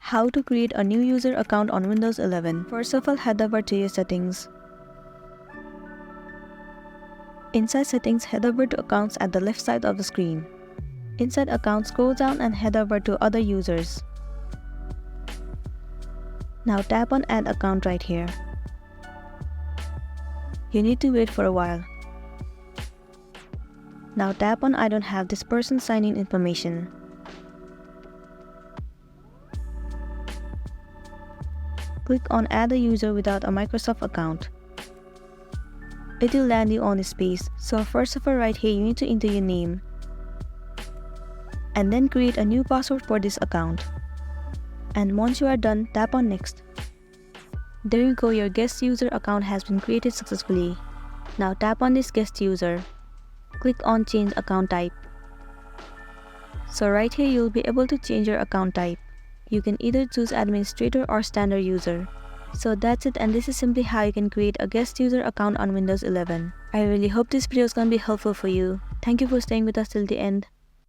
How to create a new user account on Windows 11. First of all, head over to your settings. Inside settings, head over to accounts at the left side of the screen. Inside accounts, scroll down and head over to other users. Now tap on add account right here. You need to wait for a while. Now tap on I don't have this person's sign-in information. Click on add a user without a Microsoft account. It will land you on this page, so first of all right here you need to enter your name. And then create a new password for this account. And once you are done, tap on next. There you go, your guest user account has been created successfully. Now tap on this guest user. Click on change account type. So right here you will be able to change your account type. You can either choose administrator or standard user. So that's it, and this is simply how you can create a guest user account on Windows 11. I really hope this video is gonna be helpful for you. Thank you for staying with us till the end.